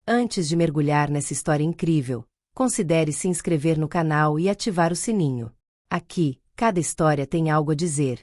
Antes de mergulhar nessa história incrível, considere se inscrever no canal e ativar o sininho. Aqui, cada história tem algo a dizer.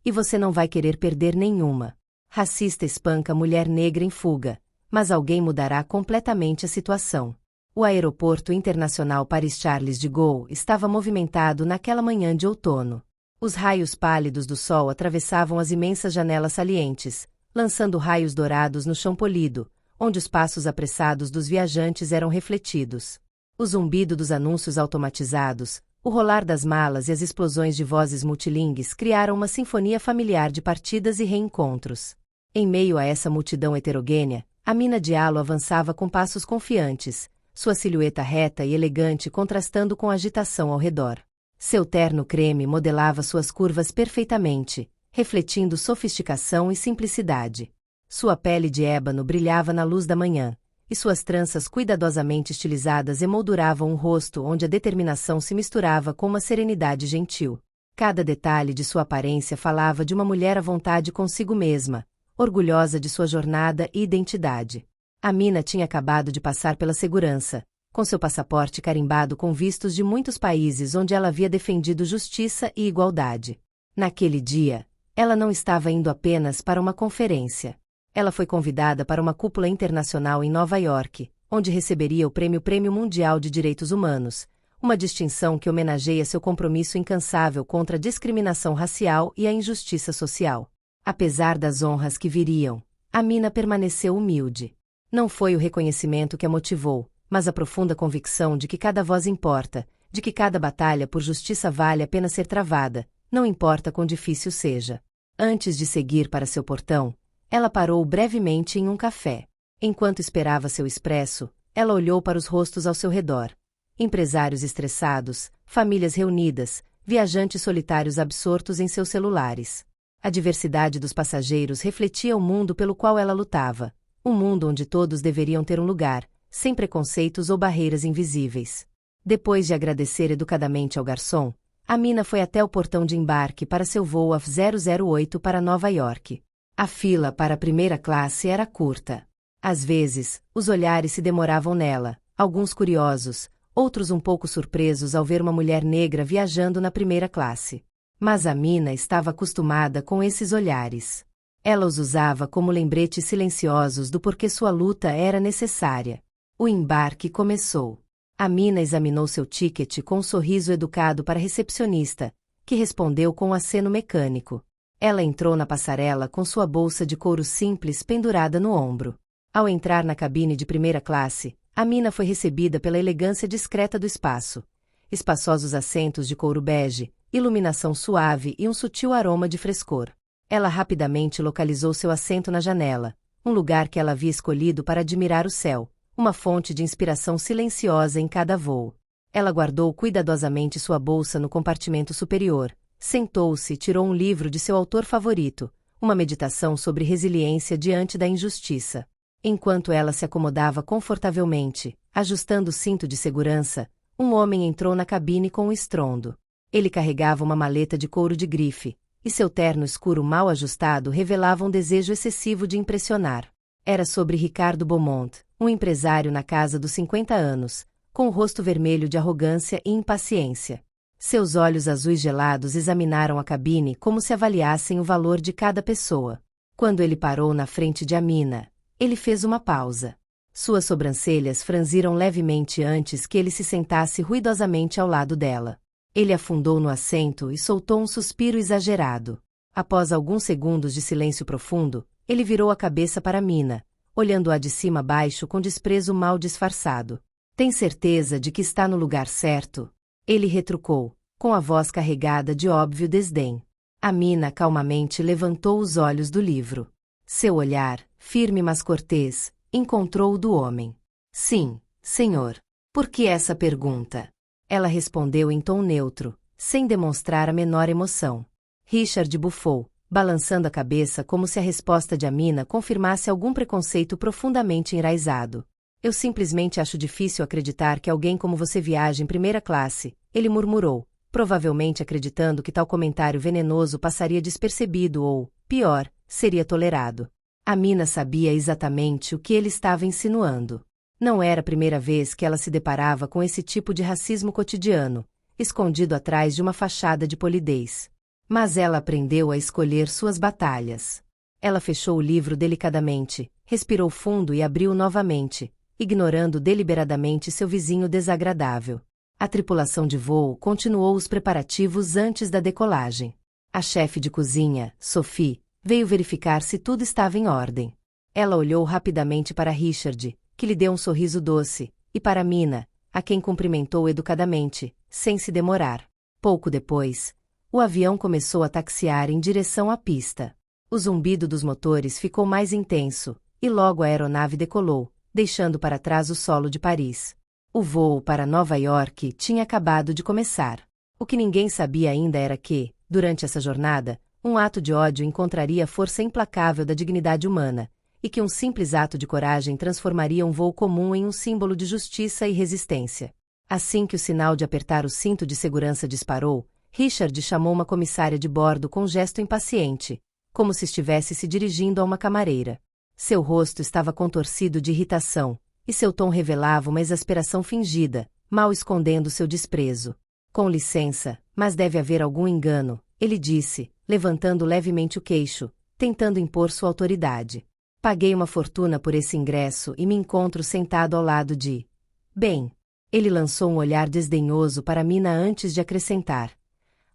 E você não vai querer perder nenhuma. Racista espanca mulher negra em fuga, mas alguém mudará completamente a situação. O aeroporto internacional Paris-Charles de Gaulle estava movimentado naquela manhã de outono. Os raios pálidos do sol atravessavam as imensas janelas salientes, lançando raios dourados no chão polido, onde os passos apressados dos viajantes eram refletidos. O zumbido dos anúncios automatizados, o rolar das malas e as explosões de vozes multilingues criaram uma sinfonia familiar de partidas e reencontros. Em meio a essa multidão heterogênea, Amina Diallo avançava com passos confiantes, sua silhueta reta e elegante contrastando com a agitação ao redor. Seu terno creme modelava suas curvas perfeitamente, refletindo sofisticação e simplicidade. Sua pele de ébano brilhava na luz da manhã, e suas tranças cuidadosamente estilizadas emolduravam um rosto onde a determinação se misturava com uma serenidade gentil. Cada detalhe de sua aparência falava de uma mulher à vontade consigo mesma, orgulhosa de sua jornada e identidade. Amina tinha acabado de passar pela segurança, com seu passaporte carimbado com vistos de muitos países onde ela havia defendido justiça e igualdade. Naquele dia, ela não estava indo apenas para uma conferência. Ela foi convidada para uma cúpula internacional em Nova York, onde receberia o Prêmio Mundial de Direitos Humanos, uma distinção que homenageia seu compromisso incansável contra a discriminação racial e a injustiça social. Apesar das honras que viriam, Amina permaneceu humilde. Não foi o reconhecimento que a motivou, mas a profunda convicção de que cada voz importa, de que cada batalha por justiça vale a pena ser travada, não importa quão difícil seja. Antes de seguir para seu portão, ela parou brevemente em um café. Enquanto esperava seu expresso, ela olhou para os rostos ao seu redor. Empresários estressados, famílias reunidas, viajantes solitários absortos em seus celulares. A diversidade dos passageiros refletia o mundo pelo qual ela lutava, um mundo onde todos deveriam ter um lugar, sem preconceitos ou barreiras invisíveis. Depois de agradecer educadamente ao garçom, Amina foi até o portão de embarque para seu voo AF 008 para Nova York. A fila para a primeira classe era curta. Às vezes, os olhares se demoravam nela, alguns curiosos, outros um pouco surpresos ao ver uma mulher negra viajando na primeira classe. Mas Amina estava acostumada com esses olhares. Ela os usava como lembretes silenciosos do porquê sua luta era necessária. O embarque começou. Amina examinou seu ticket com um sorriso educado para a recepcionista, que respondeu com um aceno mecânico. Ela entrou na passarela com sua bolsa de couro simples pendurada no ombro. Ao entrar na cabine de primeira classe, Amina foi recebida pela elegância discreta do espaço. Espaçosos assentos de couro bege, iluminação suave e um sutil aroma de frescor. Ela rapidamente localizou seu assento na janela, um lugar que ela havia escolhido para admirar o céu, uma fonte de inspiração silenciosa em cada voo. Ela guardou cuidadosamente sua bolsa no compartimento superior, sentou-se e tirou um livro de seu autor favorito, uma meditação sobre resiliência diante da injustiça. Enquanto ela se acomodava confortavelmente, ajustando o cinto de segurança, um homem entrou na cabine com um estrondo. Ele carregava uma maleta de couro de grife, e seu terno escuro mal ajustado revelava um desejo excessivo de impressionar. Era sobre Ricardo Beaumont, um empresário na casa dos 50 anos, com o rosto vermelho de arrogância e impaciência. Seus olhos azuis gelados examinaram a cabine como se avaliassem o valor de cada pessoa. Quando ele parou na frente de Amina, ele fez uma pausa. Suas sobrancelhas franziram levemente antes que ele se sentasse ruidosamente ao lado dela. Ele afundou no assento e soltou um suspiro exagerado. Após alguns segundos de silêncio profundo, ele virou a cabeça para Amina, olhando-a de cima a baixo com desprezo mal disfarçado. Tem certeza de que está no lugar certo? Ele retrucou, com a voz carregada de óbvio desdém. Amina calmamente levantou os olhos do livro. Seu olhar, firme mas cortês, encontrou o do homem. Sim, senhor. Por que essa pergunta? Ela respondeu em tom neutro, sem demonstrar a menor emoção. Richard bufou, balançando a cabeça como se a resposta de Amina confirmasse algum preconceito profundamente enraizado. Eu simplesmente acho difícil acreditar que alguém como você viaje em primeira classe, ele murmurou, provavelmente acreditando que tal comentário venenoso passaria despercebido ou, pior, seria tolerado. Amina sabia exatamente o que ele estava insinuando. Não era a primeira vez que ela se deparava com esse tipo de racismo cotidiano, escondido atrás de uma fachada de polidez. Mas ela aprendeu a escolher suas batalhas. Ela fechou o livro delicadamente, respirou fundo e abriu novamente, ignorando deliberadamente seu vizinho desagradável. A tripulação de voo continuou os preparativos antes da decolagem. A chefe de cozinha, Sophie, veio verificar se tudo estava em ordem. Ela olhou rapidamente para Richard, que lhe deu um sorriso doce, e para Mina, a quem cumprimentou educadamente, sem se demorar. Pouco depois, o avião começou a taxiar em direção à pista. O zumbido dos motores ficou mais intenso, e logo a aeronave decolou, deixando para trás o solo de Paris. O voo para Nova York tinha acabado de começar. O que ninguém sabia ainda era que, durante essa jornada, um ato de ódio encontraria a força implacável da dignidade humana, e que um simples ato de coragem transformaria um voo comum em um símbolo de justiça e resistência. Assim que o sinal de apertar o cinto de segurança disparou, Richard chamou uma comissária de bordo com um gesto impaciente, como se estivesse se dirigindo a uma camareira. Seu rosto estava contorcido de irritação, e seu tom revelava uma exasperação fingida, mal escondendo seu desprezo. Com licença, mas deve haver algum engano, ele disse, levantando levemente o queixo, tentando impor sua autoridade. Paguei uma fortuna por esse ingresso e me encontro sentado ao lado de... Bem, ele lançou um olhar desdenhoso para Mina antes de acrescentar.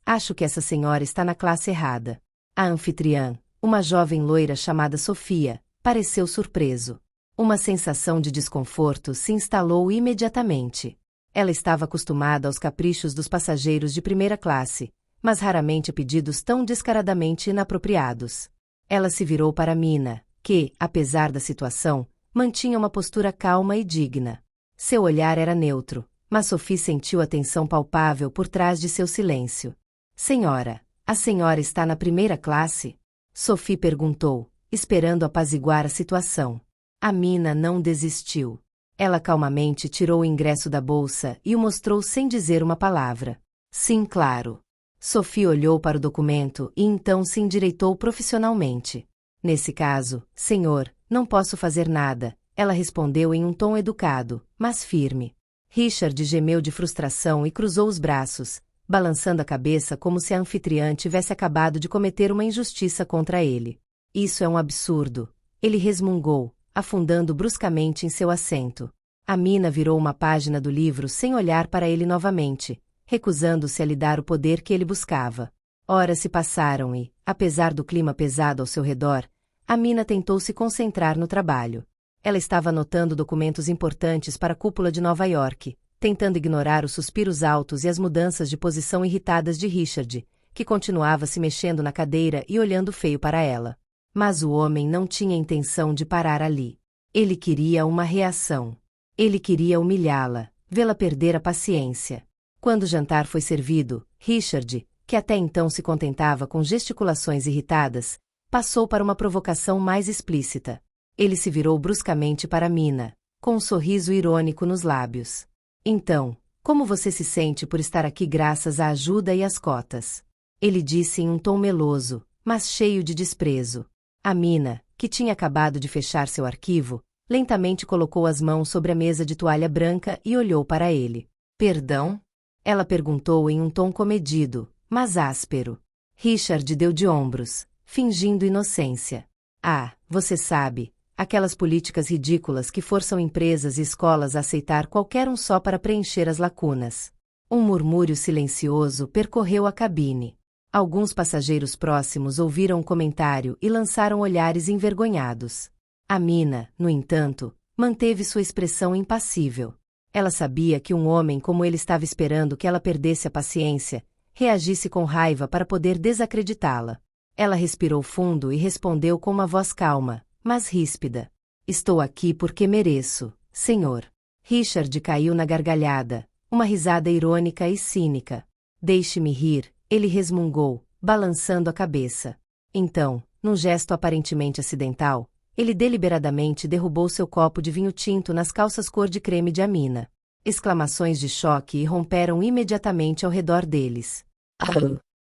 Acho que essa senhora está na classe errada. A anfitriã, uma jovem loira chamada Sofia, pareceu surpreso. Uma sensação de desconforto se instalou imediatamente. Ela estava acostumada aos caprichos dos passageiros de primeira classe, mas raramente a pedidos tão descaradamente inapropriados. Ela se virou para Mina, que, apesar da situação, mantinha uma postura calma e digna. Seu olhar era neutro, mas Sophie sentiu a tensão palpável por trás de seu silêncio. Senhora, a senhora está na primeira classe? Sophie perguntou, esperando apaziguar a situação. A Mina não desistiu. Ela calmamente tirou o ingresso da bolsa e o mostrou sem dizer uma palavra. Sim, claro. Sophie olhou para o documento e então se endireitou profissionalmente. Nesse caso, senhor, não posso fazer nada, ela respondeu em um tom educado, mas firme. Richard gemeu de frustração e cruzou os braços, balançando a cabeça como se a anfitriã tivesse acabado de cometer uma injustiça contra ele. Isso é um absurdo, ele resmungou, afundando bruscamente em seu assento. A Mina virou uma página do livro sem olhar para ele novamente, recusando-se a lhe dar o poder que ele buscava. Horas se passaram e, apesar do clima pesado ao seu redor, a Mina tentou se concentrar no trabalho. Ela estava anotando documentos importantes para a cúpula de Nova York, tentando ignorar os suspiros altos e as mudanças de posição irritadas de Richard, que continuava se mexendo na cadeira e olhando feio para ela. Mas o homem não tinha intenção de parar ali. Ele queria uma reação. Ele queria humilhá-la, vê-la perder a paciência. Quando o jantar foi servido, Richard, que até então se contentava com gesticulações irritadas, passou para uma provocação mais explícita. Ele se virou bruscamente para Mina, com um sorriso irônico nos lábios. Então, como você se sente por estar aqui graças à ajuda e às cotas? Ele disse em um tom meloso, mas cheio de desprezo. A Mina, que tinha acabado de fechar seu arquivo, lentamente colocou as mãos sobre a mesa de toalha branca e olhou para ele. Perdão? Ela perguntou em um tom comedido, mas áspero. Richard deu de ombros, fingindo inocência. Ah, você sabe, aquelas políticas ridículas que forçam empresas e escolas a aceitar qualquer um só para preencher as lacunas. Um murmúrio silencioso percorreu a cabine. Alguns passageiros próximos ouviram o comentário e lançaram olhares envergonhados. A Mina, no entanto, manteve sua expressão impassível. Ela sabia que um homem como ele estava esperando que ela perdesse a paciência, reagisse com raiva para poder desacreditá-la. Ela respirou fundo e respondeu com uma voz calma, mas ríspida. Estou aqui porque mereço, senhor. Richard caiu na gargalhada, uma risada irônica e cínica. Deixe-me rir, ele resmungou, balançando a cabeça. Então, num gesto aparentemente acidental, ele deliberadamente derrubou seu copo de vinho tinto nas calças cor de creme de Amina. Exclamações de choque irromperam imediatamente ao redor deles. Ah!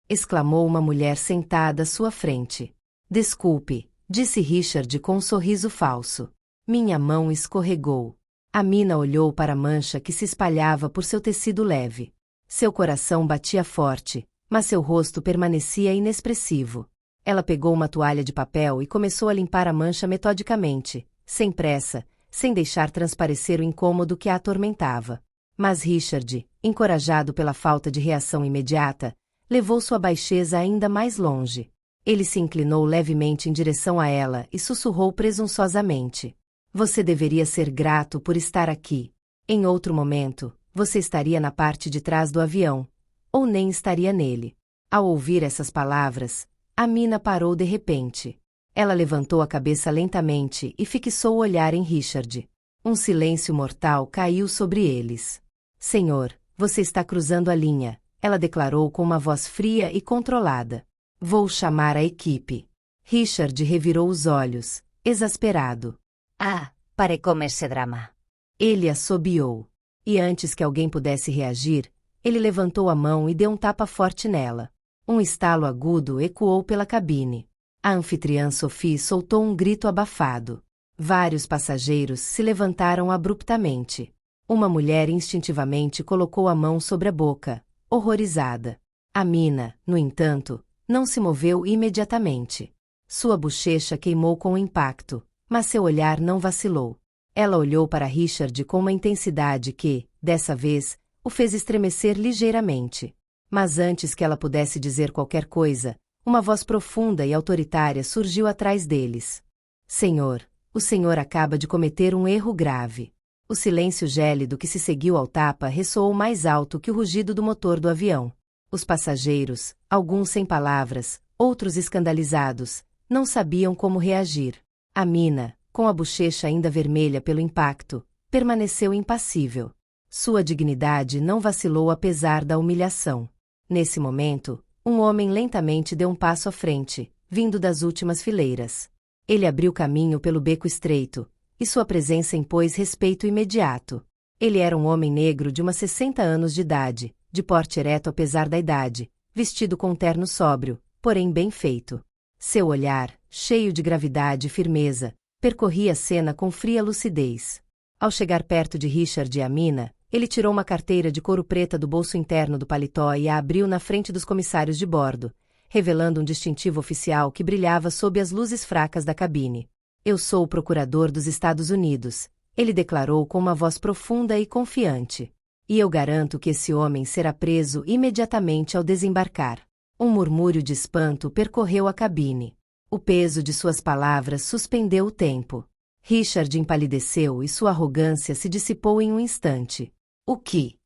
Exclamou uma mulher sentada à sua frente. Desculpe, disse Richard com um sorriso falso. Minha mão escorregou. Amina olhou para a mancha que se espalhava por seu tecido leve. Seu coração batia forte, mas seu rosto permanecia inexpressivo. Ela pegou uma toalha de papel e começou a limpar a mancha metodicamente, sem pressa, sem deixar transparecer o incômodo que a atormentava. Mas Richard, encorajado pela falta de reação imediata, levou sua baixeza ainda mais longe. Ele se inclinou levemente em direção a ela e sussurrou presunçosamente: "Você deveria ser grato por estar aqui. Em outro momento, você estaria na parte de trás do avião, ou nem estaria nele." Ao ouvir essas palavras, Amina parou de repente. Ela levantou a cabeça lentamente e fixou o olhar em Richard. Um silêncio mortal caiu sobre eles. "Senhor, você está cruzando a linha", ela declarou com uma voz fria e controlada. "Vou chamar a equipe." Richard revirou os olhos, exasperado. Ah, pare com esse drama. Ele assobiou. E antes que alguém pudesse reagir, ele levantou a mão e deu um tapa forte nela. Um estalo agudo ecoou pela cabine. A anfitriã Sophie soltou um grito abafado. Vários passageiros se levantaram abruptamente. Uma mulher instintivamente colocou a mão sobre a boca, horrorizada. Amina, no entanto, não se moveu imediatamente. Sua bochecha queimou com o impacto, mas seu olhar não vacilou. Ela olhou para Richard com uma intensidade que, dessa vez, o fez estremecer ligeiramente. Mas antes que ela pudesse dizer qualquer coisa, uma voz profunda e autoritária surgiu atrás deles. "Senhor, o senhor acaba de cometer um erro grave." O silêncio gélido que se seguiu ao tapa ressoou mais alto que o rugido do motor do avião. Os passageiros, alguns sem palavras, outros escandalizados, não sabiam como reagir. Amina, com a bochecha ainda vermelha pelo impacto, permaneceu impassível. Sua dignidade não vacilou apesar da humilhação. Nesse momento, um homem lentamente deu um passo à frente, vindo das últimas fileiras. Ele abriu caminho pelo beco estreito, e sua presença impôs respeito imediato. Ele era um homem negro de umas 60 anos de idade, de porte ereto apesar da idade, vestido com um terno sóbrio, porém bem feito. Seu olhar, cheio de gravidade e firmeza, percorria a cena com fria lucidez. Ao chegar perto de Richard e Amina, ele tirou uma carteira de couro preta do bolso interno do paletó e a abriu na frente dos comissários de bordo, revelando um distintivo oficial que brilhava sob as luzes fracas da cabine. "Eu sou o procurador dos Estados Unidos", ele declarou com uma voz profunda e confiante. "E eu garanto que esse homem será preso imediatamente ao desembarcar." Um murmúrio de espanto percorreu a cabine. O peso de suas palavras suspendeu o tempo. Richard empalideceu e sua arrogância se dissipou em um instante. "O que?"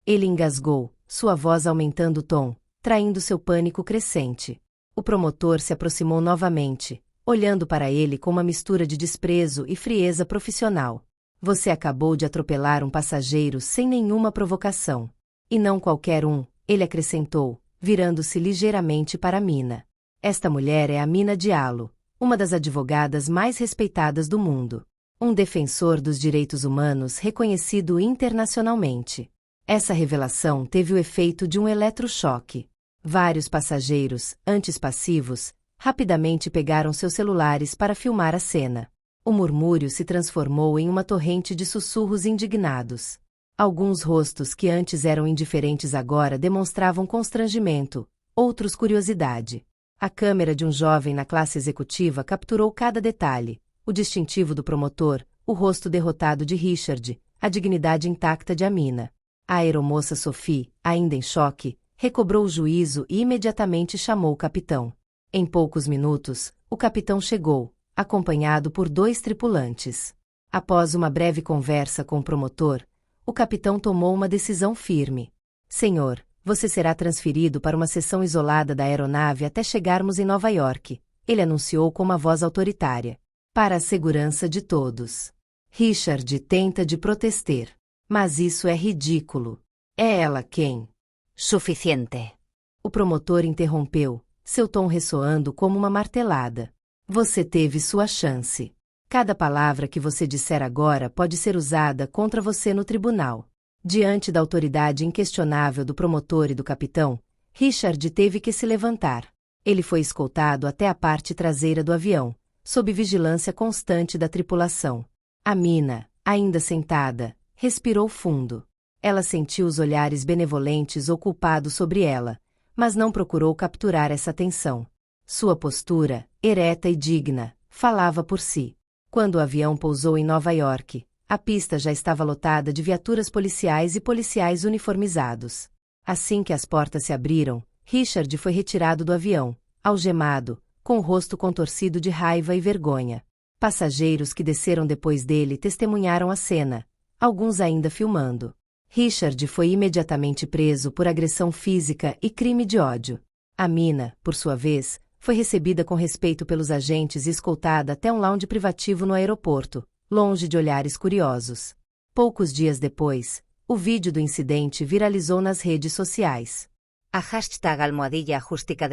Ele engasgou, sua voz aumentando o tom, traindo seu pânico crescente. O promotor se aproximou novamente, olhando para ele com uma mistura de desprezo e frieza profissional. "Você acabou de atropelar um passageiro sem nenhuma provocação. E não qualquer um", ele acrescentou, virando-se ligeiramente para Amina. "Esta mulher é Amina Diallo, uma das advogadas mais respeitadas do mundo. Um defensor dos direitos humanos reconhecido internacionalmente." Essa revelação teve o efeito de um eletrochoque. Vários passageiros, antes passivos, rapidamente pegaram seus celulares para filmar a cena. O murmúrio se transformou em uma torrente de sussurros indignados. Alguns rostos que antes eram indiferentes agora demonstravam constrangimento, outros curiosidade. A câmera de um jovem na classe executiva capturou cada detalhe: o distintivo do promotor, o rosto derrotado de Richard, a dignidade intacta de Amina. A aeromoça Sophie, ainda em choque, recobrou o juízo e imediatamente chamou o capitão. Em poucos minutos, o capitão chegou, acompanhado por 2 tripulantes. Após uma breve conversa com o promotor, o capitão tomou uma decisão firme. "Senhor, você será transferido para uma seção isolada da aeronave até chegarmos em Nova York", ele anunciou com uma voz autoritária. "Para a segurança de todos." Richard tenta de protestar. "Mas isso é ridículo. É ela quem?" Suficiente. O promotor interrompeu, seu tom ressoando como uma martelada. "Você teve sua chance. Cada palavra que você disser agora pode ser usada contra você no tribunal." Diante da autoridade inquestionável do promotor e do capitão, Richard teve que se levantar. Ele foi escoltado até a parte traseira do avião, sob vigilância constante da tripulação. Amina, Ainda sentada, respirou fundo. Ela sentiu os olhares benevolentes ou culpados sobre ela, mas não procurou capturar essa atenção. Sua postura, ereta e digna, falava por si. Quando o avião pousou em Nova York, a pista já estava lotada de viaturas policiais e policiais uniformizados. Assim que as portas se abriram, Richard foi retirado do avião, algemado, com o rosto contorcido de raiva e vergonha. Passageiros que desceram depois dele testemunharam a cena, alguns ainda filmando. Richard foi imediatamente preso por agressão física e crime de ódio. Amina, por sua vez, foi recebida com respeito pelos agentes e escoltada até um lounge privativo no aeroporto, longe de olhares curiosos. Poucos dias depois, o vídeo do incidente viralizou nas redes sociais. A hashtag #Justica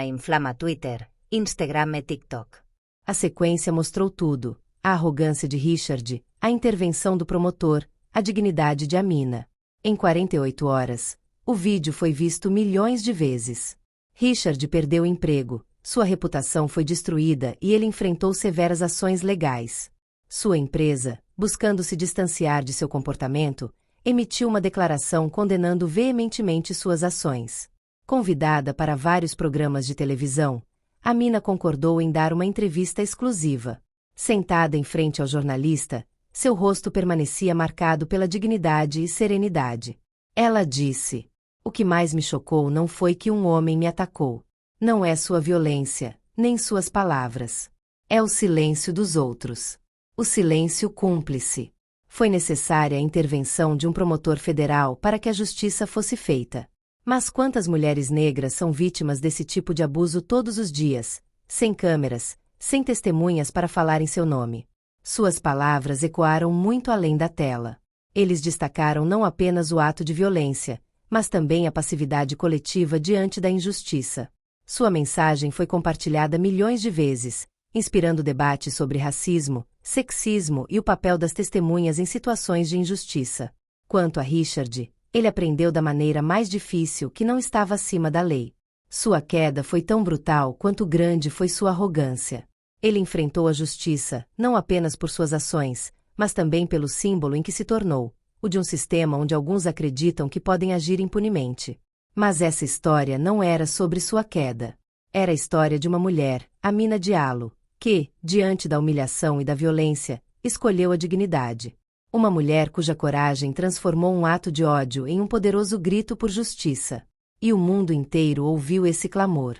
inflama Twitter, Instagram e TikTok. A sequência mostrou tudo: a arrogância de Richard, a intervenção do promotor, a dignidade de Amina. Em 48 horas, o vídeo foi visto milhões de vezes. Richard perdeu o emprego, sua reputação foi destruída e ele enfrentou severas ações legais. Sua empresa, buscando se distanciar de seu comportamento, emitiu uma declaração condenando veementemente suas ações. Convidada para vários programas de televisão, Amina concordou em dar uma entrevista exclusiva. Sentada em frente ao jornalista, seu rosto permanecia marcado pela dignidade e serenidade. Ela disse: "O que mais me chocou não foi que um homem me atacou. Não é sua violência, nem suas palavras. É o silêncio dos outros. O silêncio cúmplice. Foi necessária a intervenção de um promotor federal para que a justiça fosse feita. Mas quantas mulheres negras são vítimas desse tipo de abuso todos os dias, sem câmeras, sem testemunhas para falar em seu nome?" Suas palavras ecoaram muito além da tela. Eles destacaram não apenas o ato de violência, mas também a passividade coletiva diante da injustiça. Sua mensagem foi compartilhada milhões de vezes, inspirando debates sobre racismo, sexismo e o papel das testemunhas em situações de injustiça. Quanto a Richard, ele aprendeu da maneira mais difícil que não estava acima da lei. Sua queda foi tão brutal quanto grande foi sua arrogância. Ele enfrentou a justiça, não apenas por suas ações, mas também pelo símbolo em que se tornou, o de um sistema onde alguns acreditam que podem agir impunemente. Mas essa história não era sobre sua queda. Era a história de uma mulher, Amina Diallo, que, diante da humilhação e da violência, escolheu a dignidade. Uma mulher cuja coragem transformou um ato de ódio em um poderoso grito por justiça. E o mundo inteiro ouviu esse clamor.